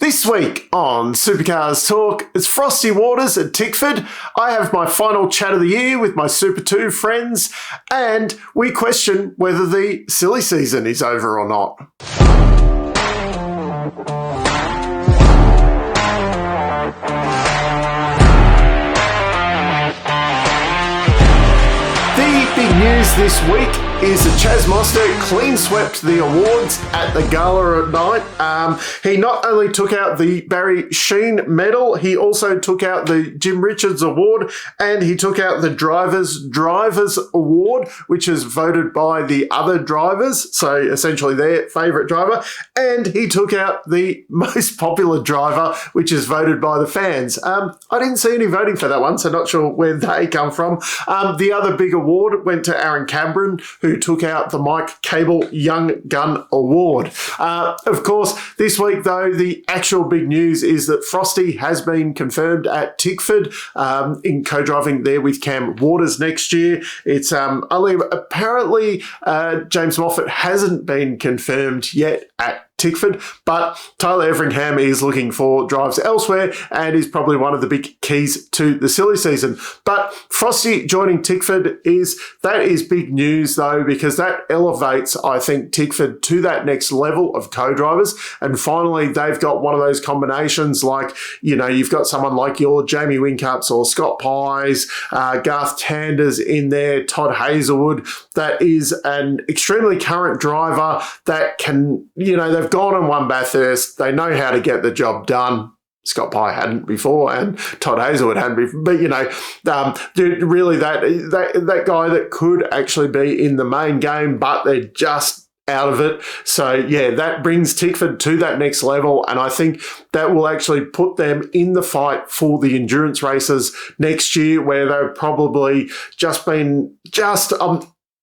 This week on Supercars Talk, it's frosty waters at Tickford. I have my final chat of the year with my Super 2 friends, and we question whether the silly season is over or not. The big news this week is that Chaz Moster clean swept the awards at the gala at night. He not only took out the Barry Sheen medal, he also took out the Jim Richards award, and he took out the Drivers Award, which is voted by the other drivers, so essentially their favourite driver, and he took out the most popular driver, which is voted by the fans. I didn't see any voting for that one, so not sure where they come from. The other big award went to Aaron Cameron, who took out the Mike Campbell Young Gun Award. Of course, this week, though, the actual big news is that Frosty has been confirmed at Tickford in co-driving there with Cam Waters next year. It's only apparently James Moffat hasn't been confirmed yet at Tickford, but Tyler Everingham is looking for drives elsewhere and is probably one of the big keys to the silly season. But Frosty joining Tickford is big news, though, because that elevates, I think, Tickford to that next level of co-drivers. And finally, they've got one of those combinations like, you know, you've got someone like your Jamie Wincups or Scott Pies, Garth Tanders in there, Todd Hazelwood, that is an extremely current driver that can, you know, they've gone and won Bathurst. They know how to get the job done. Scott Pye hadn't before, and Todd Hazelwood hadn't before. But, you know, really that guy that could actually be in the main game, but they're just out of it. So, yeah, that brings Tickford to that next level, and I think that will actually put them in the fight for the endurance races next year, where they've probably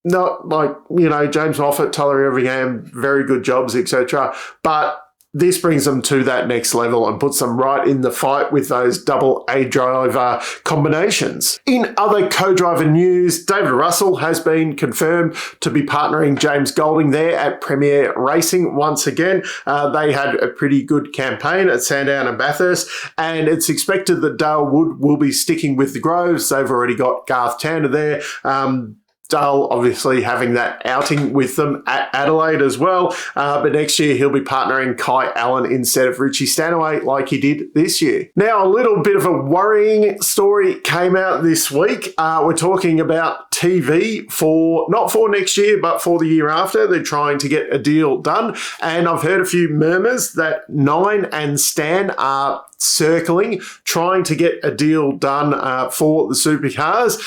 not like, you know, James Moffat, Tyler Everingham, very good jobs, etc. But this brings them to that next level and puts them right in the fight with those double A driver combinations. In other co-driver news, David Russell has been confirmed to be partnering James Golding there at Premier Racing once again. They had a pretty good campaign at Sandown and Bathurst, and it's expected that Dale Wood will be sticking with the Groves. They've already got Garth Tander there. Dale obviously having that outing with them at Adelaide as well. But next year he'll be partnering Kai Allen instead of Richie Stanaway like he did this year. Now, a little bit of a worrying story came out this week. We're talking about TV not for next year, but for the year after. They're trying to get a deal done. And I've heard a few murmurs that Nine and Stan are circling, trying to get a deal done for the Supercars.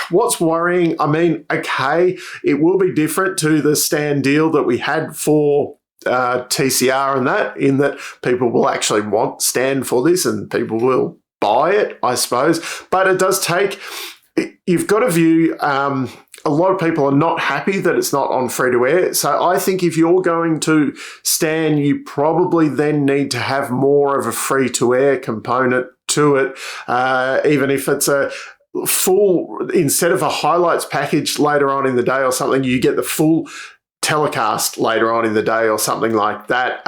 What's worrying? I mean, okay, it will be different to the Stan deal that we had for TCR and that, in that people will actually want Stan for this and people will buy it, I suppose. But it does take, you've got to view, a lot of people are not happy that it's not on free-to-air. So I think if you're going to Stan, you probably then need to have more of a free-to-air component to it, even if it's a full, instead of a highlights package later on in the day or something, you get the full telecast later on in the day or something like that,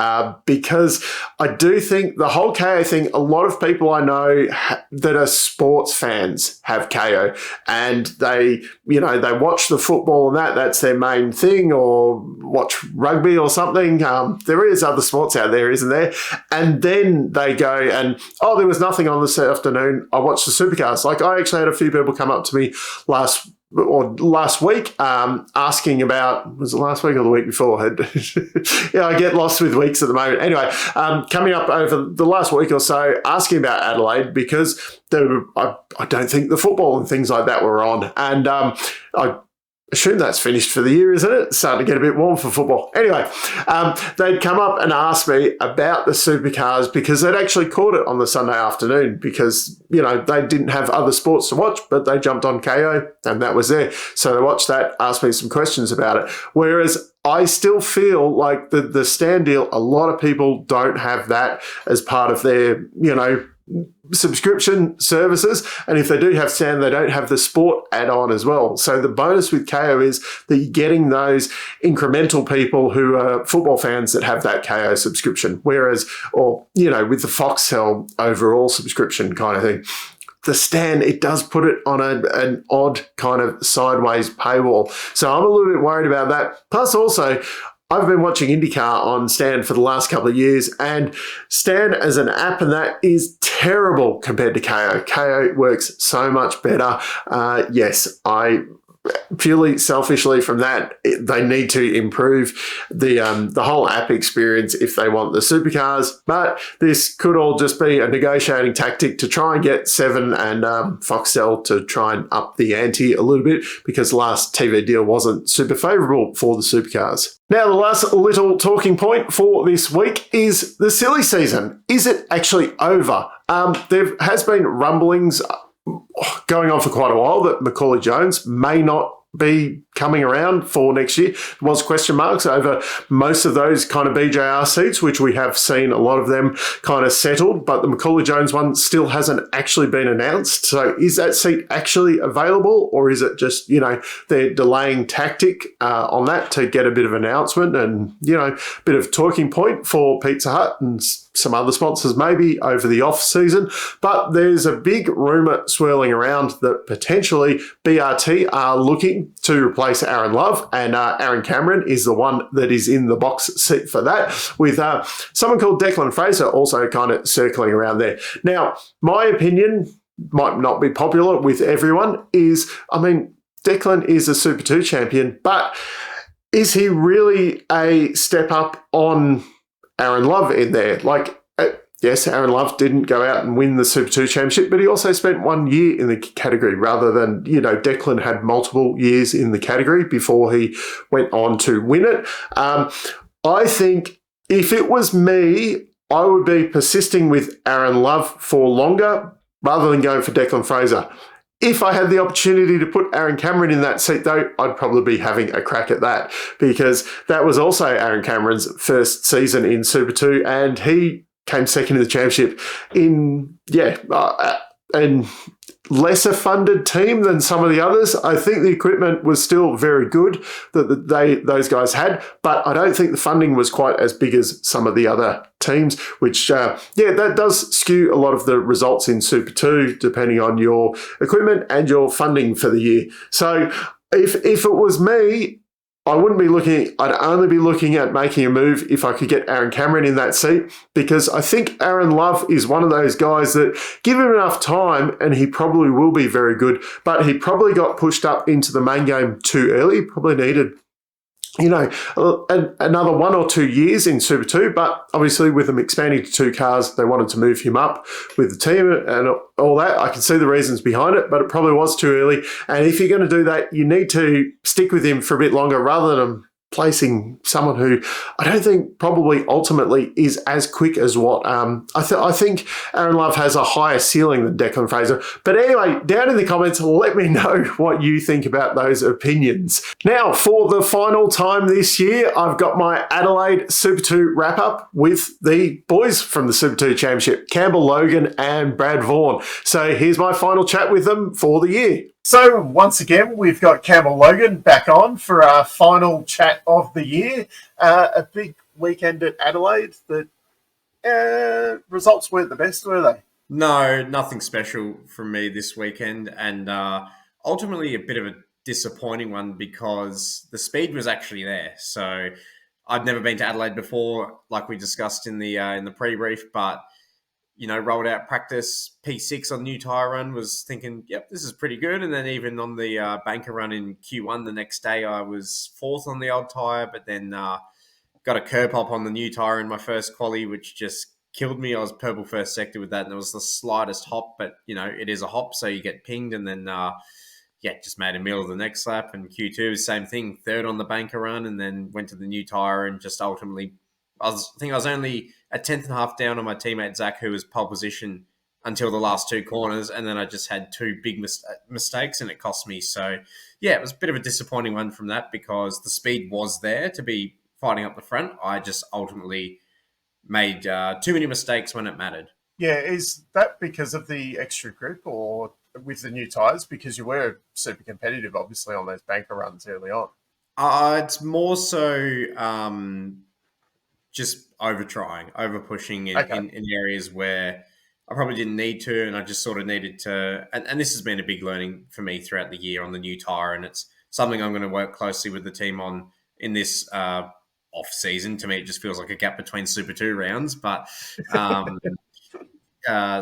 because I do think the whole KO thing, a lot of people I know that are sports fans have KO, and they watch the football and that's their main thing, or watch rugby or something. There is other sports out there, isn't there? And then they go and, there was nothing on this afternoon, I watched the Supercars. Like, I actually had a few people come up to me last week, asking about, was it last week or the week before? Yeah, I get lost with weeks at the moment. Anyway, coming up over the last week or so, asking about Adelaide, because I don't think the football and things like that were on. And I assume that's finished for the year, isn't it? It's starting to get a bit warm for football. Anyway, they'd come up and ask me about the Supercars because they'd actually caught it on the Sunday afternoon because, you know, they didn't have other sports to watch, but they jumped on KO and that was there. So they watched that, asked me some questions about it. Whereas I still feel like the Stan deal, a lot of people don't have that as part of their, you know, subscription services, and if they do have Stan, they don't have the sport add-on as well. So the bonus with KO is that you're getting those incremental people who are football fans that have that KO subscription, whereas, or with the Foxtel overall subscription kind of thing, the Stan, it does put it on an odd kind of sideways paywall. So I'm a little bit worried about that. Plus also, I've been watching IndyCar on Stan for the last couple of years, and Stan as an app and that is terrible compared to KO. KO works so much better. Yes, I purely selfishly from that, they need to improve the whole app experience if they want the supercars. But this could all just be a negotiating tactic to try and get Seven and Foxtel to try and up the ante a little bit, because the last TV deal wasn't super favourable for the supercars. Now, the last little talking point for this week is the silly season. Is it actually over? There has been rumblings going on for quite a while that Macaulay Jones may not be coming around for next year. There was question marks over most of those kind of BJR seats, which we have seen a lot of them kind of settled, but the Macaulay Jones one still hasn't actually been announced. So is that seat actually available, or is it just, they're delaying tactic on that to get a bit of announcement and, a bit of talking point for Pizza Hut and some other sponsors maybe over the off season? But there's a big rumour swirling around that potentially BRT are looking to replace Aaron Love, and Aaron Cameron is the one that is in the box seat for that, with someone called Declan Fraser also kind of circling around there. Now, my opinion might not be popular with everyone is, Declan is a Super 2 champion, but is he really a step up on Aaron Love in there? Yes, Aaron Love didn't go out and win the Super 2 championship, but he also spent 1 year in the category rather than, Declan had multiple years in the category before he went on to win it. I think if it was me, I would be persisting with Aaron Love for longer rather than going for Declan Fraser. If I had the opportunity to put Aaron Cameron in that seat, though, I'd probably be having a crack at that, because that was also Aaron Cameron's first season in Super 2, and he came second in the championship in, a lesser funded team than some of the others. I think the equipment was still very good that those guys had, but I don't think the funding was quite as big as some of the other teams, which, that does skew a lot of the results in Super 2, depending on your equipment and your funding for the year. So if it was me, I'd only be looking at making a move if I could get Aaron Cameron in that seat, because I think Aaron Love is one of those guys that, give him enough time and he probably will be very good, but he probably got pushed up into the main game too early, probably needed another 1 or 2 years in Super 2, but obviously with them expanding to 2 cars, they wanted to move him up with the team and all that. I can see the reasons behind it, but it probably was too early. And if you're going to do that, you need to stick with him for a bit longer rather than placing someone who I don't think probably ultimately is as quick as what I think Aaron Love has a higher ceiling than Declan Fraser. But anyway, down in the comments, let me know what you think about those opinions. Now, for the final time this year, I've got my Adelaide Super 2 wrap-up with the boys from the Super 2 Championship, Campbell, Logan and Brad Vaughan. So here's my final chat with them for the year. So once again, we've got Campbell Logan back on for our final chat of the year. A big weekend at Adelaide. The results weren't the best, were they? No, nothing special from me this weekend, and ultimately a bit of a disappointing one because the speed was actually there. So I'd never been to Adelaide before, like we discussed in the pre-brief, but rolled out practice P6 on new tyre run, was thinking, yep, this is pretty good. And then even on the banker run in Q1 the next day, I was 4th on the old tyre, but then got a curb hop on the new tyre in my first quali, which just killed me. I was purple first sector with that, and it was the slightest hop, but, it is a hop, so you get pinged, and then, just made a meal of the next lap. And Q2, same thing, 3rd on the banker run, and then went to the new tyre and just ultimately, I was only a 10th and a half down on my teammate Zach, who was pole position until the last 2 corners, and then I just had 2 big mistakes, and it cost me. So, it was a bit of a disappointing one from that because the speed was there to be fighting up the front. I just ultimately made too many mistakes when it mattered. Yeah, is that because of the extra grip or with the new tyres? Because you were super competitive, obviously, on those banker runs early on. It's more so just over trying, over pushing Okay. in areas where I probably didn't need to, and I just sort of needed to. And this has been a big learning for me throughout the year on the new tire, and it's something I'm going to work closely with the team on in this off season. To me, it just feels like a gap between Super Two rounds, but um,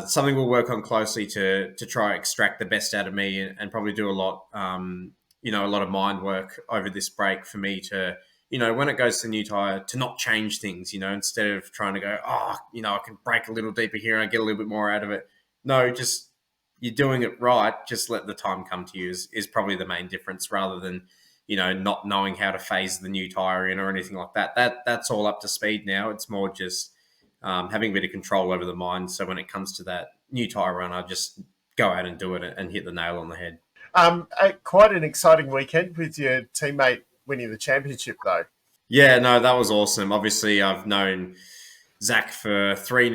something we'll work on closely to try extract the best out of me, and probably do a lot, a lot of mind work over this break for me to, when it goes to new tire, to not change things, instead of trying to go, I can break a little deeper here and I get a little bit more out of it. No, just you're doing it right. Just let the time come to you is probably the main difference, rather than not knowing how to phase the new tire in or anything like that. That's all up to speed now. It's more just having a bit of control over the mind. So when it comes to that new tire run, I just go out and do it and hit the nail on the head. Quite an exciting weekend with your teammate winning the championship, though. Yeah, no, that was awesome. Obviously, I've known Zach for 3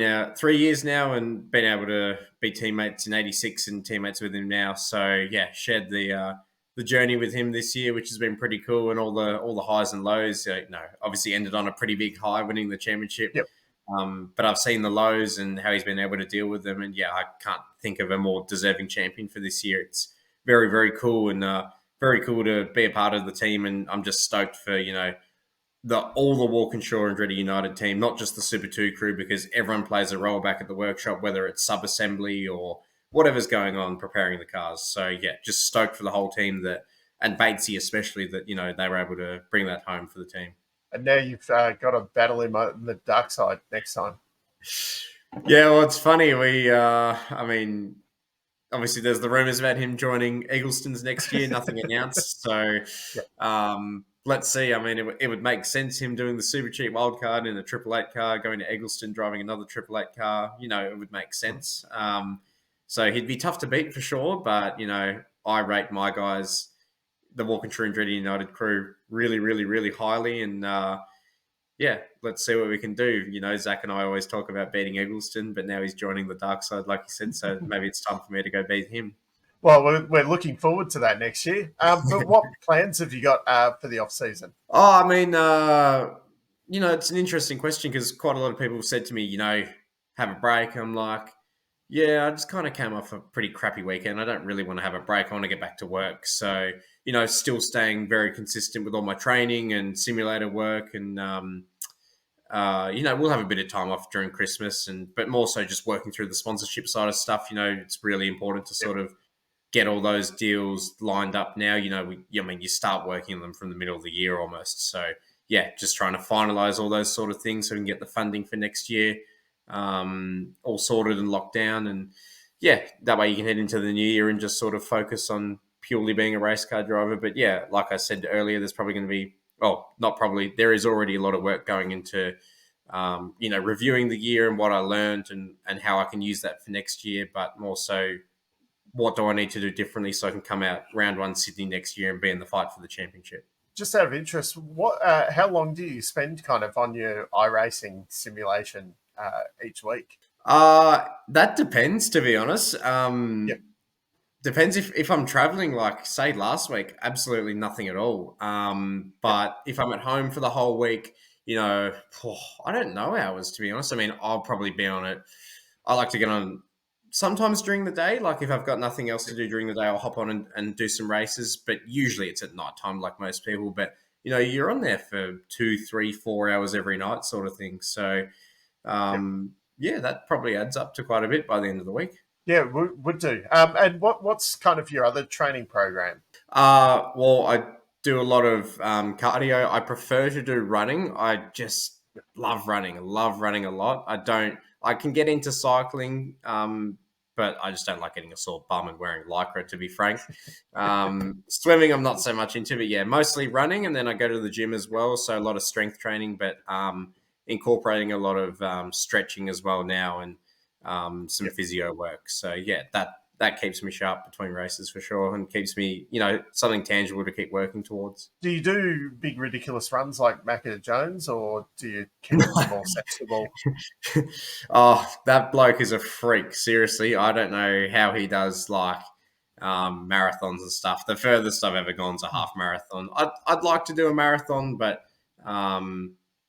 years now, and been able to be teammates in '86 and teammates with him now. So yeah, shared the journey with him this year, which has been pretty cool, and all the highs and lows. Obviously ended on a pretty big high, winning the championship. Yep. But I've seen the lows and how he's been able to deal with them, and yeah, I can't think of a more deserving champion for this year. It's very, very cool, and very cool to be a part of the team, and I'm just stoked for all the Walkinshaw and Andretti United team, not just the Super 2 crew, because everyone plays a role back at the workshop, whether it's sub-assembly or whatever's going on preparing the cars. So, yeah, just stoked for the whole team, and Batesy especially, that, they were able to bring that home for the team. And now you've got to battle him on the dark side next time. Yeah, well, it's funny. Obviously there's the rumours about him joining Eagleston's next year, nothing announced. So Yep. let's see. I mean, it would make sense him doing the super cheap wildcard in a Triple Eight car, going to Eagleston, driving another Triple Eight car. It would make sense. So he'd be tough to beat for sure. But, I rate my guys, the Walkinshaw and Andretti United crew, really, really, really highly. And yeah, let's see what we can do. Zach and I always talk about beating Eggleston, but now he's joining the dark side, like you said. So maybe it's time for me to go beat him. Well, we're looking forward to that next year. But what plans have you got for the off season? Oh, it's an interesting question, because quite a lot of people have said to me, have a break. I'm like, yeah, I just kind of came off a pretty crappy weekend. I don't really want to have a break. I want to get back to work. So, still staying very consistent with all my training and simulator work, and we'll have a bit of time off during Christmas, but more so just working through the sponsorship side of stuff. It's really important to sort of get all those deals lined up now. You start working on them from the middle of the year almost. So yeah, just trying to finalize all those sort of things so we can get the funding for next year all sorted and locked down. And yeah, that way you can head into the new year and just sort of focus on purely being a race car driver. But yeah, like I said earlier, there's probably going to be, not probably, there is already a lot of work going into, reviewing the year and what I learned, and how I can use that for next year, but more so, what do I need to do differently so I can come out round one Sydney next year and be in the fight for the championship? Just out of interest, how long do you spend kind of on your iRacing simulation each week? That depends, to be honest. Yep. Depends if I'm traveling, like say last week, absolutely nothing at all. But if I'm at home for the whole week, I don't know hours, to be honest. I mean, I'll probably be on it. I like to get on sometimes during the day. Like if I've got nothing else to do during the day, I'll hop on and do some races. But usually it's at night time, like most people. But you're on there for 2, 3, 4 hours every night, sort of thing. So yeah, that probably adds up to quite a bit by the end of the week. Yeah, would do. And what's kind of your other training program? Well, I do a lot of cardio. I prefer to do running. I just love running. I love running a lot. I can get into cycling, but I just don't like getting a sore bum and wearing Lycra, to be frank. Swimming, I'm not so much into, but yeah, mostly running. And then I go to the gym as well. So a lot of strength training, but incorporating a lot of stretching as well now, and some physio work. So yeah, that that keeps me sharp between races for sure, and keeps me, something tangible to keep working towards. Do you do big ridiculous runs like Macca Jones, or do you keep it more sensible? Oh, that bloke is a freak. Seriously, I don't know how he does marathons and stuff. The furthest I've ever gone is a half marathon. I'd like to do a marathon, but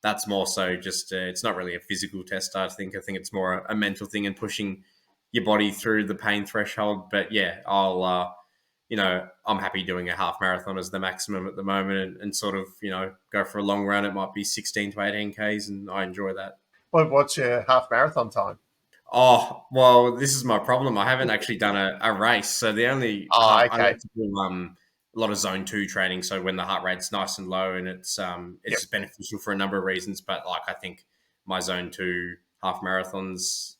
that's more so just it's not really a physical test. I think it's more a mental thing and pushing your body through the pain threshold. But yeah, I'm happy doing a half marathon as the maximum at the moment, and sort of go for a long run. It might be 16 to 18 k's, and I enjoy that. What's your half marathon time? Oh, well, this is my problem. I haven't actually done a race. So the only Oh, I okay. like to do a lot of zone 2 training. So when the heart rate's nice and low, and it's Yep. just beneficial for a number of reasons. But I think my zone 2 half marathons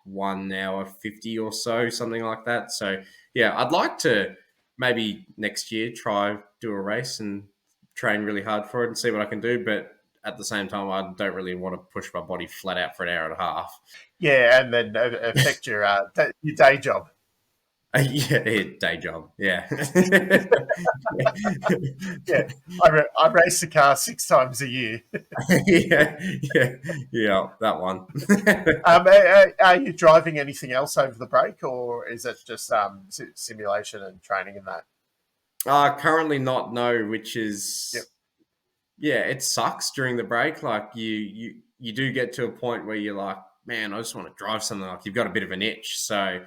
1 hour 50 or so, something like that. So yeah, I'd like to maybe next year try do a race and train really hard for it and see what I can do. But at the same time, I don't really want to push my body flat out for an hour and a half. Yeah, and then affect your day job. Yeah, day job. Yeah. Yeah, I race the car 6 times a year. yeah, yeah, that one. Are you driving anything else over the break, or is it just simulation and training in that? Currently not, no, which Yep. is yeah, it sucks during the break. Like you do get to a point where you're like, man, I just want to drive something. Like you've got a bit of an itch. So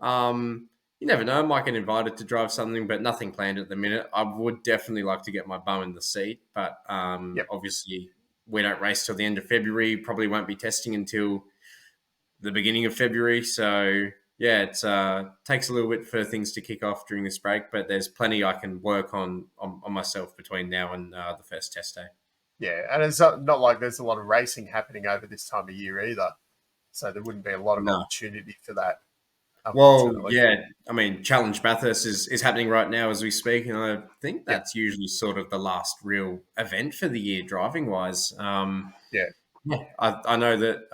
you never know, I might get invited to drive something, but nothing planned at the minute. I would definitely like to get my bum in the seat, but Yep. obviously we don't race till the end of February. Probably won't be testing until the beginning of February. So yeah, it takes a little bit for things to kick off during this break, but there's plenty I can work on myself between now and the first test day. Yeah, and it's not like there's a lot of racing happening over this time of year either, so there wouldn't be a lot of No. opportunity for that, Well, unfortunately. yeah, I mean, Challenge Bathurst is happening right now as we speak, and I think Yep. that's usually sort of the last real event for the year driving wise. Yeah. Yeah, I know that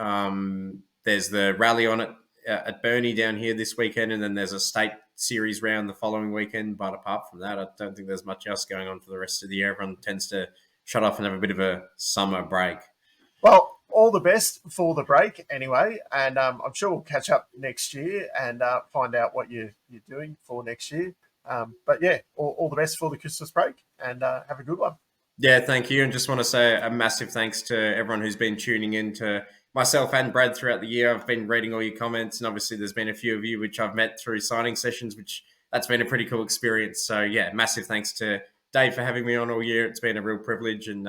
there's the rally on it at Burnie down here this weekend, and then there's a state series round the following weekend. But apart from that, I don't think there's much else going on for the rest of the year. Everyone tends to shut off and have a bit of a summer break. Well, all the best for the break anyway, and I'm sure we'll catch up next year and find out what you're doing for next year. But yeah, all the best for the Christmas break, and have a good one. Yeah, thank you. And just want to say a massive thanks to everyone who's been tuning in, to myself and Brad throughout the year. I've been reading all your comments, and obviously there's been a few of you which I've met through signing sessions, which that's been a pretty cool experience. So yeah, massive thanks to Dave for having me on all year. It's been a real privilege. And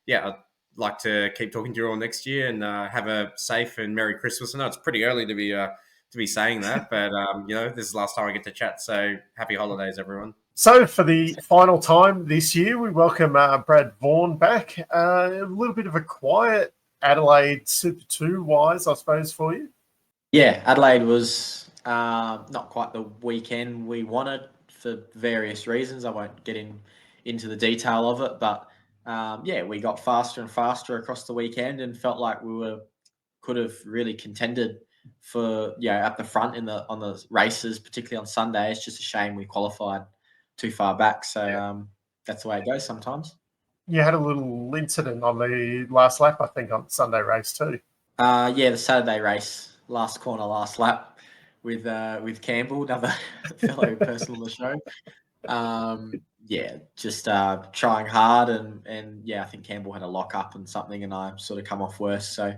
yeah, I'd like to keep talking to you all next year, and have a safe and Merry Christmas. I know it's pretty early to be saying that, but this is the last time I get to chat. So happy holidays, everyone. So, for the final time this year, we welcome Brad Vaughan back. A little bit of a quiet Adelaide Super 2 wise, I suppose, for you. Yeah, Adelaide was not quite the weekend we wanted for various reasons. I won't get into the detail of it, but yeah, we got faster and faster across the weekend and felt like could have really contended for at the front on the races, particularly on Sunday. It's just a shame we qualified too far back. So that's the way it goes sometimes. You had a little incident on the last lap, I think, on Sunday race too. Yeah, the Saturday race, last corner, last lap with Campbell, another fellow person on the show. Yeah, just trying hard and yeah, I think Campbell had a lock up and something, and I sort of come off worse. So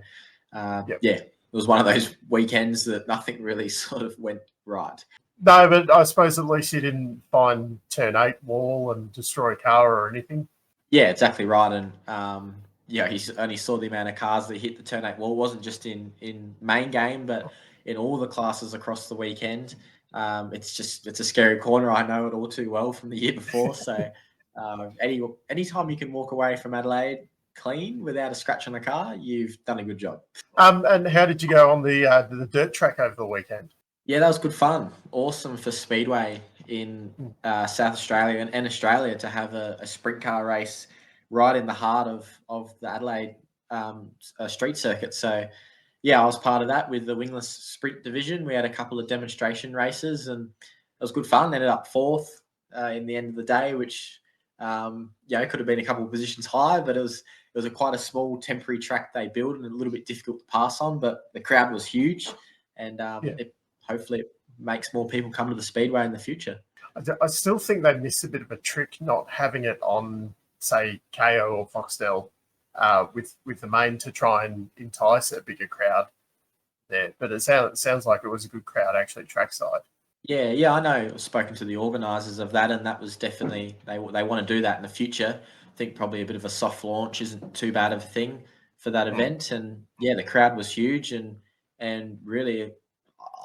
yeah, it was one of those weekends that nothing really sort of went right. No, but I suppose at least you didn't find turn 8 wall and destroy a car or anything. Yeah, exactly right. And he only saw the amount of cars that hit the turn 8 wall. It wasn't just in main game, but in all the classes across the weekend. It's a scary corner. I know it all too well from the year before. So anytime you can walk away from Adelaide clean without a scratch on the car, you've done a good job. And how did you go on the dirt track over the weekend? Yeah, that was good fun. Awesome for Speedway in South Australia and Australia to have a sprint car race right in the heart of the Adelaide street circuit. So, yeah, I was part of that with the wingless sprint division. We had a couple of demonstration races, and it was good fun. Ended up fourth in the end of the day, which it could have been a couple of positions higher, but it was quite a small temporary track they built and a little bit difficult to pass on. But the crowd was huge, and hopefully it makes more people come to the speedway in the future. I still think they missed a bit of a trick not having it on, say, KO or Foxtel with the main to try and entice a bigger crowd there. But it sounds like it was a good crowd actually trackside. Yeah, I know. I've spoken to the organisers of that, and that was definitely they want to do that in the future. I think probably a bit of a soft launch isn't too bad of a thing for that event. And yeah, the crowd was huge, and really,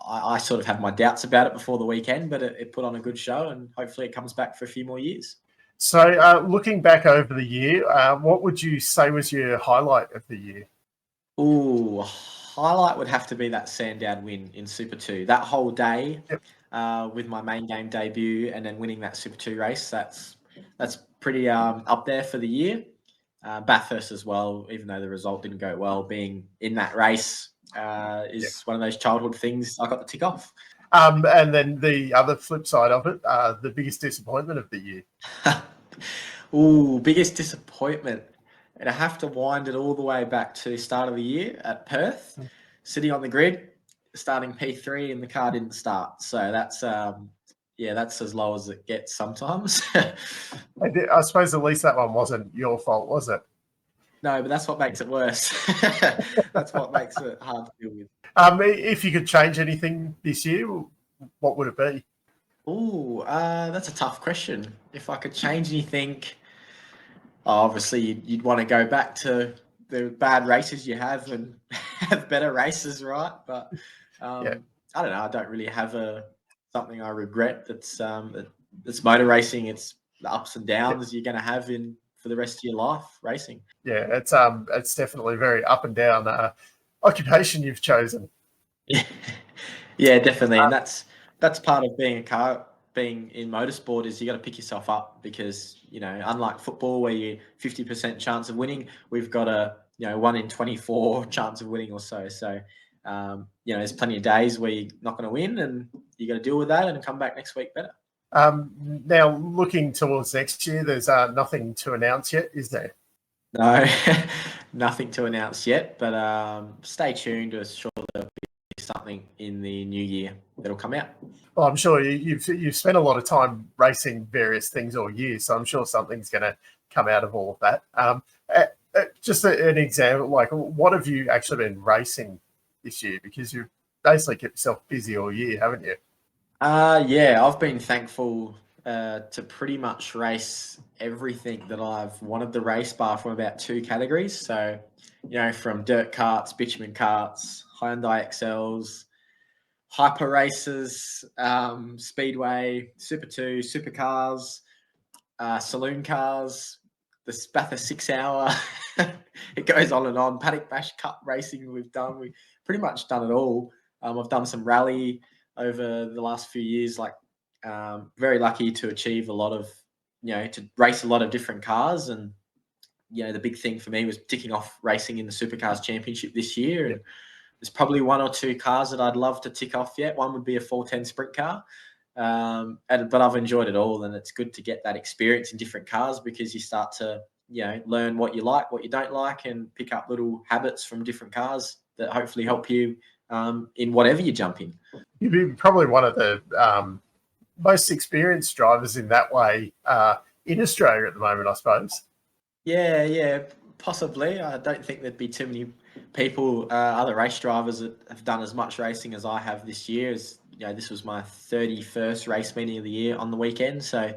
I sort of had my doubts about it before the weekend, but it put on a good show, and hopefully it comes back for a few more years. So looking back over the year, what would you say was your highlight of the year? Ooh, highlight would have to be that Sandown win in Super 2. That whole day with my main game debut and then winning that Super 2 race, that's pretty up there for the year. Bathurst as well, even though the result didn't go well, being in that race is one of those childhood things I got to tick off. And then the other flip side of it, the biggest disappointment of the year. Ooh, biggest disappointment. And I have to wind it all the way back to start of the year at Perth, sitting on the grid, starting P3, and the car didn't start. So that's that's as low as it gets sometimes. I suppose at least that one wasn't your fault, was it? No, but that's what makes it worse. That's what makes it hard to deal with. If you could change anything this year, what would it be? Ooh, that's a tough question. If I could change anything, obviously you'd want to go back to the bad races you have and have better races, right? But I don't know. I don't really have something I regret. That's motor racing. It's the ups and downs you're going to have for the rest of your life racing. Yeah, it's definitely very up and down occupation you've chosen. Yeah, definitely, and that's part of being in motorsport is you got to pick yourself up because unlike football where you 50% chance of winning, we've got a 1 in 24 chance of winning or so. So there's plenty of days where you're not going to win, and you got to deal with that and come back next week better. Now looking towards next year, there's nothing to announce yet, is there? No, nothing to announce yet, but stay tuned. I'm sure there'll be something in the new year that'll come out. Well, I'm sure you've spent a lot of time racing various things all year, so I'm sure something's going to come out of all of that. Just an example, like what have you actually been racing this year? Because you've basically kept yourself busy all year, haven't you? I've been thankful to pretty much race everything that I've wanted to race, bar from about 2 categories. So, from dirt karts, bitumen karts, Hyundai XLs, hyper races, speedway, Super 2, supercars, saloon cars, the Bathurst 6 hour. It goes on and on. Paddock Bash Cup racing we've pretty much done it all. I've done some rally over the last few years, very lucky to achieve a lot of, to race a lot of different cars. And, the big thing for me was ticking off racing in the Supercars Championship this year. And there's probably 1 or 2 cars that I'd love to tick off yet. One would be a 410 sprint car. But I've enjoyed it all, and it's good to get that experience in different cars because you start to, learn what you like, what you don't like, and pick up little habits from different cars that hopefully help you in whatever you jump in. You'd be probably one of the most experienced drivers in that way in Australia at the moment, I suppose. Yeah, possibly. I don't think there'd be too many people, other race drivers that have done as much racing as I have this year. This was my 31st race meeting of the year on the weekend. So,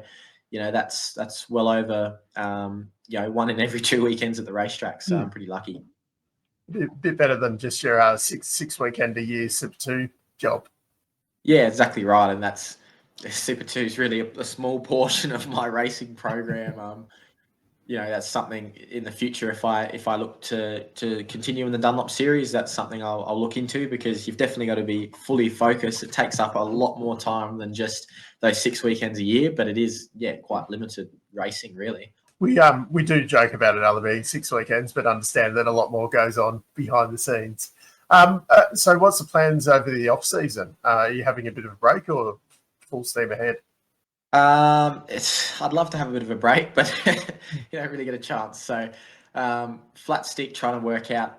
that's well over, 1 in every 2 weekends at the racetrack. So I'm pretty lucky. Bit better than just your six weekend a year Super 2 job. Yeah, exactly right. And that's Super 2 is really a small portion of my racing program. That's something in the future. If I look to continue in the Dunlop series, that's something I'll look into because you've definitely got to be fully focused. It takes up a lot more time than just those 6 weekends a year, but it is quite limited racing really. We do joke about it only being 6 weekends, but understand that a lot more goes on behind the scenes. So what's the plans over the off season? Are you having a bit of a break or full steam ahead? I'd love to have a bit of a break, but you don't really get a chance. So flat stick, trying to work out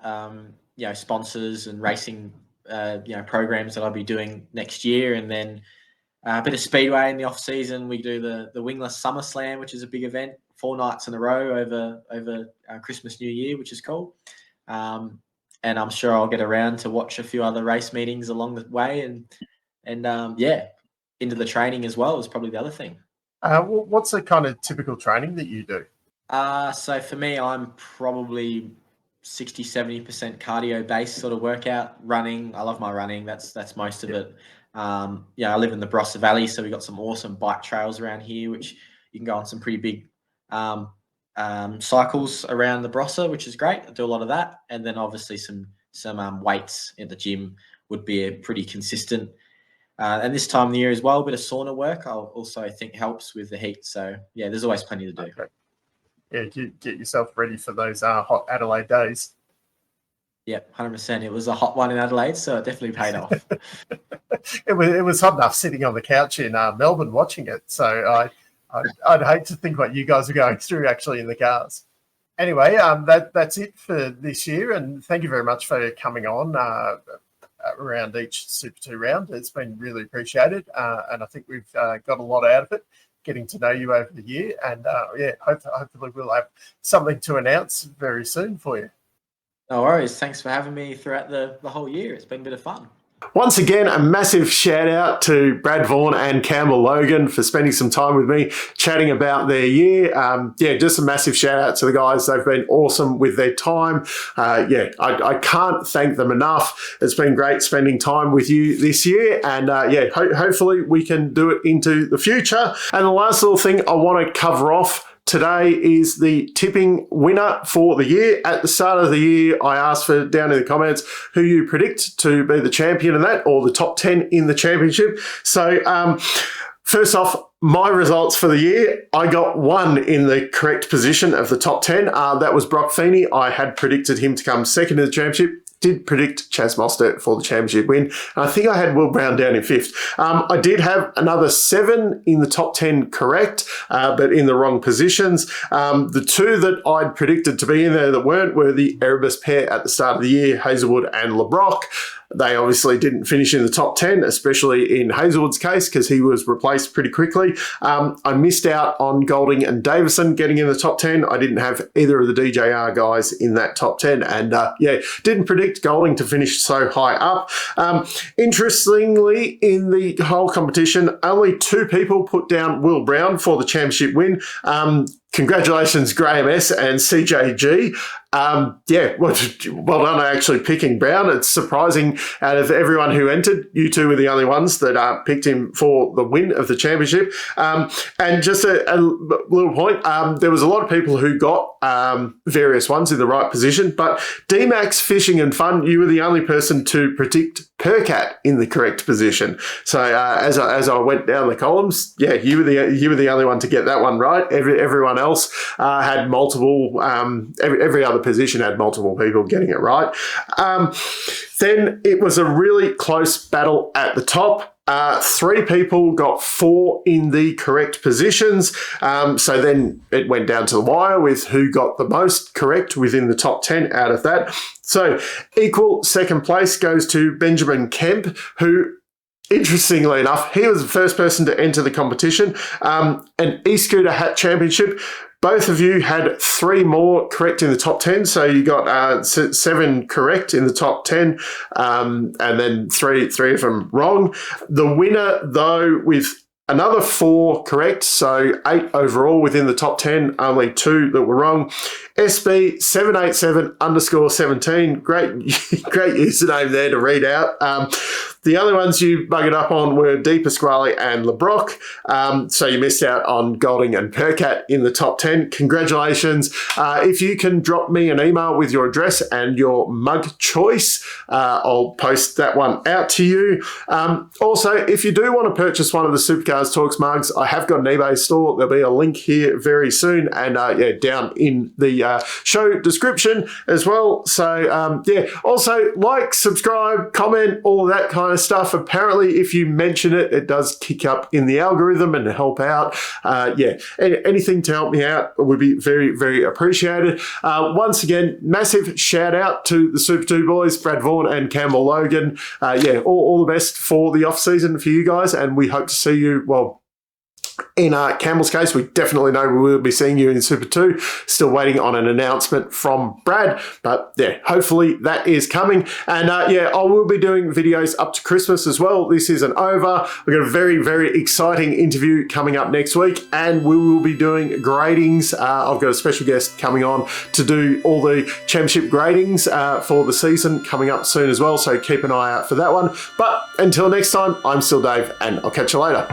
sponsors and racing programs that I'll be doing next year, and then a bit of speedway in the off season. We do the Wingless Summer Slam, which is a big event, 4 nights in a row over Christmas, New Year, which is cool. And I'm sure I'll get around to watch a few other race meetings along the way, and into the training as well is probably the other thing. What's the kind of typical training that you do? So for me, I'm probably 60-70% cardio based sort of workout. Running, I love my running. That's most of it. I live in the Barossa Valley, so we've got some awesome bike trails around here, which you can go on some pretty big cycles around the Barossa, which is great. I do a lot of that, and then obviously some weights in the gym would be a pretty consistent. And this time of the year as well, a bit of sauna work I also think helps with the heat. So yeah, there's always plenty to do. Okay. Yeah, get yourself ready for those hot Adelaide days. Yeah, 100%. It was a hot one in Adelaide, so it definitely paid off. It was hot enough sitting on the couch in Melbourne watching it. So I'd hate to think what you guys are going through actually in the cars. Anyway, that's it for this year, and thank you very much for coming on around each Super 2 round. It's been really appreciated, and I think we've got a lot out of it, getting to know you over the year, and hopefully we'll have something to announce very soon for you. No worries. Thanks for having me throughout the whole year. It's been a bit of fun. Once again, a massive shout out to Brad Vaughan and Campbell Logan for spending some time with me chatting about their year. Just a massive shout out to the guys. They've been awesome with their time. I can't thank them enough. It's been great spending time with you this year, and hopefully we can do it into the future. And the last little thing I want to cover off today is the tipping winner for the year. At the start of the year, I asked for down in the comments who you predict to be the champion in that, or the top 10 in the championship. So first off, my results for the year, I got 1 in the correct position of the top 10. That was Brock Feeney. I had predicted him to come second in the championship. Did predict Chaz Mostert for the championship win. And I think I had Will Brown down in 5th. I did have another 7 in the top 10 correct, but in the wrong positions. The 2 that I'd predicted to be in there that weren't were the Erebus pair at the start of the year, Hazelwood and LeBrock. They obviously didn't finish in the top 10, especially in Hazelwood's case, because he was replaced pretty quickly. I missed out on Golding and Davison getting in the top 10. I didn't have either of the DJR guys in that top 10, and didn't predict Golding to finish so high up. Interestingly, in the whole competition, only 2 people put down Will Brown for the championship win. Congratulations, Graham S. and CJG. Well done actually picking Brown. It's surprising out of everyone who entered, you 2 were the only ones that picked him for the win of the championship. And just a little point, there was a lot of people who got various ones in the right position, but D-Max Fishing and Fun, you were the only person to predict Percat in the correct position. So as I went down the columns, you were the only one to get that one right. Everyone else had multiple. Every other position had multiple people getting it right. Then it was a really close battle at the top. 3 people got 4 in the correct positions. So then it went down to the wire with who got the most correct within the top 10 out of that. So equal second place goes to Benjamin Kemp, who, interestingly enough, he was the first person to enter the competition. An e-scooter hat championship. Both of you had 3 more correct in the top 10, so you got 7 correct in the top 10, and then three of them wrong. The winner, though, with another 4 correct, so 8 overall within the top 10, only 2 that were wrong. SB787_17, great username there to read out. The only ones you buggered up on were De Pasquale and LeBrock. So you missed out on Golding and Percat in the top 10. Congratulations. If you can drop me an email with your address and your mug choice, I'll post that one out to you. Also, if you do want to purchase one of the Supercars Talks mugs, I have got an eBay store. There'll be a link here very soon, and down in the show description as well. So also like, subscribe, comment, all of that kind of stuff. Apparently, if you mention it, it does kick up in the algorithm and help out. Anything to help me out would be very, very appreciated. Once again, massive shout out to the Super 2 boys, Brad Vaughan and Campbell Logan. All the best for the off season for you guys, and we hope to see you, well, in Campbell's case, we definitely know we will be seeing you in Super 2. Still waiting on an announcement from Brad, but hopefully that is coming. And I will be doing videos up to Christmas as well. This isn't over. We've got a very, very exciting interview coming up next week, and we will be doing gradings. I've got a special guest coming on to do all the championship gradings for the season coming up soon as well, so keep an eye out for that one. But until next time, I'm still Dave, and I'll catch you later.